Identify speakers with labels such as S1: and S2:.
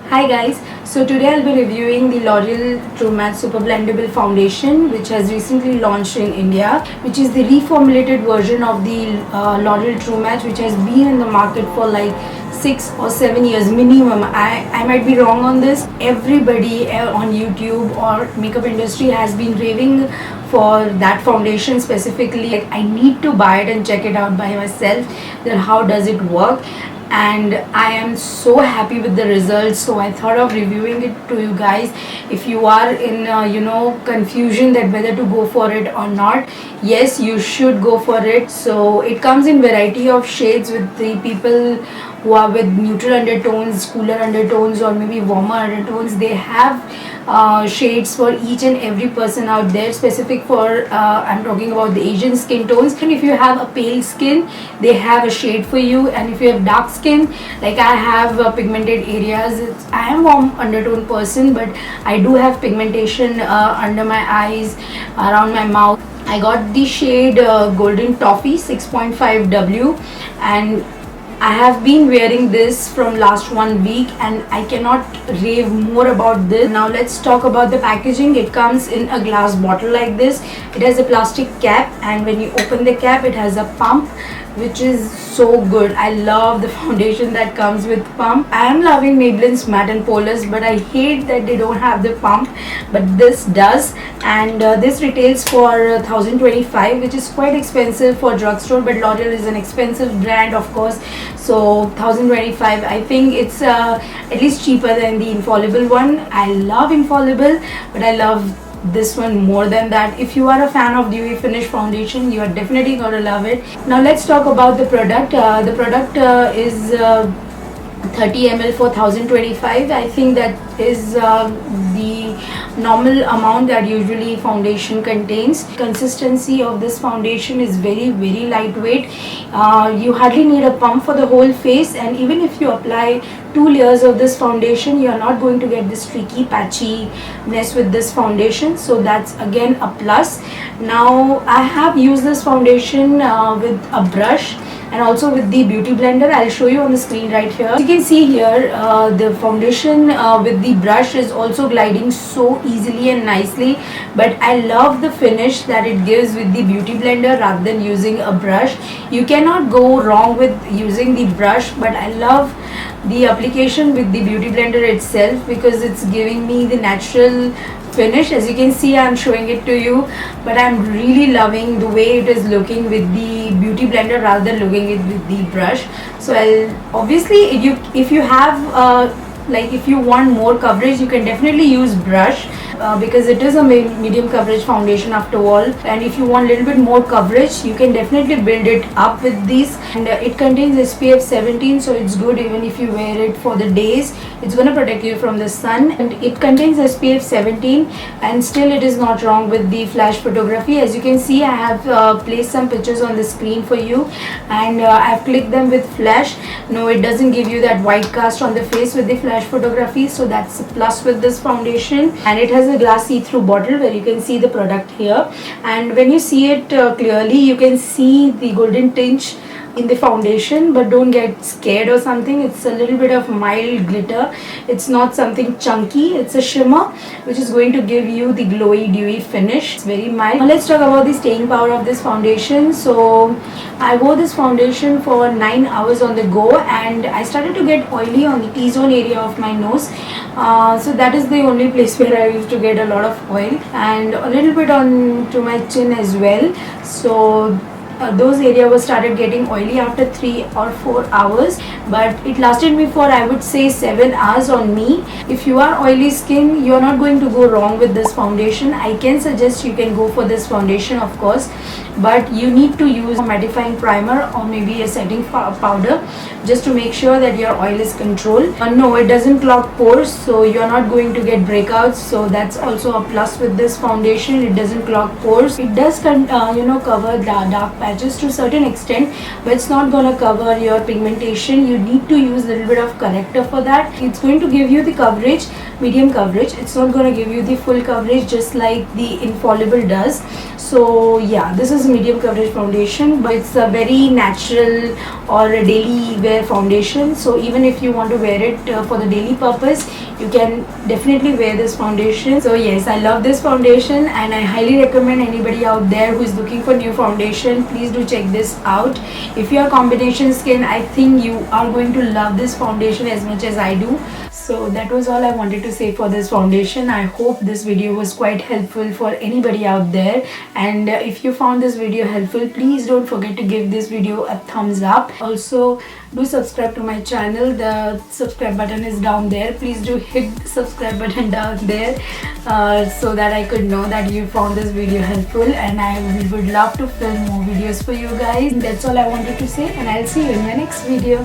S1: Hi guys, so today I'll be reviewing the L'Oreal True Match Super Blendable Foundation, which has recently launched in India, which is the reformulated version of the L'Oreal True Match, which has been in the market for like 6 or 7 years minimum. I might be wrong on this. Everybody on YouTube or makeup industry has been raving for that foundation specifically. Like, I need to buy it and check it out by myself, then how does it work, and I am so happy with the results, so I thought of reviewing it to you guys. If you are in confusion that whether to go for it or not, yes, you should go for it. So it comes in variety of shades with the people who are with neutral undertones, cooler undertones, or maybe warmer undertones. They have shades for each and every person out there, specific for I'm talking about the Asian skin tones. And if you have a pale skin, they have a shade for you, and if you have dark skin like I have pigmented areas, I am warm undertone person, but I do have pigmentation under my eyes, around my mouth. I got the shade Golden Toffee 6.5W, and I have been wearing this from last 1 week and I cannot rave more about this. Now let's talk about the packaging. It comes in a glass bottle like this. It has a plastic cap, and when you open the cap it has a pump, which is so good. I love the foundation that comes with pump. I am loving Maybelline's Matte and Poreless, but I hate that they don't have the pump, but this does. And this retails for 1025, which is quite expensive for drugstore, but L'Oreal is an expensive brand, of course, so 1025, I think it's at least cheaper than the Infallible one. I love Infallible, but I love this one more than that. If you are a fan of dewy finish foundation, you are definitely going to love it. Now let's talk about the product. The product is 30 ml for 1025. I think that is the normal amount that usually foundation contains. Consistency of this foundation is very lightweight. You hardly need a pump for the whole face, and even if you apply 2 layers of this foundation, you are not going to get this streaky patchiness with this foundation, so that's again a plus. Now I have used this foundation with a brush and also with the beauty blender. I'll show you on the screen right here. You can see here the foundation with the brush is also gliding so easily and nicely, but I love the finish that it gives with the beauty blender rather than using a brush. You cannot go wrong with using the brush, but I love the application with the beauty blender itself because it's giving me the natural finish. As you can see, I'm showing it to you, but I'm really loving the way it is looking with the beauty blender rather than looking it with the brush. So obviously if you have like if you want more coverage, you can definitely use brush because it is a medium coverage foundation after all, and if you want a little bit more coverage, you can definitely build it up with these. And it contains SPF 17, so it's good even if you wear it for the days. It's going to protect you from the sun, and it contains SPF 17, and still it is not wrong with the flash photography. As you can see, I have placed some pictures on the screen for you, and I have clicked them with flash. No, it doesn't give you that white cast on the face with the flash photography, so that's a plus with this foundation. And it has a glass see-through bottle where you can see the product here, and when you see it clearly, you can see the golden tinge in the foundation, but don't get scared or something. It's a little bit of mild glitter. It's not something chunky. It's a shimmer which is going to give you the glowy dewy finish. It's very mild. Now let's talk about the staying power of this foundation. So I wore this foundation for 9 hours on the go, and I started to get oily on the T-zone area of my nose. So that is the only place where I used to get a lot of oil, and a little bit on to my chin as well. So those areas were started getting oily after 3 or 4 hours, but it lasted me for, I would say, 7 hours on me. If you are oily skin, you are not going to go wrong with this foundation. I can suggest you can go for this foundation, of course, but you need to use a mattifying primer or maybe a setting powder just to make sure that your oil is controlled. No, it doesn't clog pores, so you're not going to get breakouts, so that's also a plus with this foundation. It doesn't clog pores. It does cover the dark patches to a certain extent, but it's not going to cover your pigmentation. You need to use a little bit of corrector for that. It's going to give you the coverage, medium coverage. It's not going to give you the full coverage just like the Infallible does. So yeah, this is medium coverage foundation, but it's a very natural or a daily wear foundation. So even if you want to wear it for the daily purpose, you can definitely wear this foundation. So yes, I love this foundation and I highly recommend anybody out there who is looking for new foundation, please do check this out. If you are combination skin, I think you are going to love this foundation as much as I do. So that was all I wanted to say for this foundation. I hope this video was quite helpful for anybody out there, and if you found this video helpful, please don't forget to give this video a thumbs up. Also do subscribe to my channel. The subscribe button is down there. Please do hit the subscribe button down there so that I could know that you found this video helpful, and I would love to film more videos for you guys. That's all I wanted to say, and I'll see you in my next video.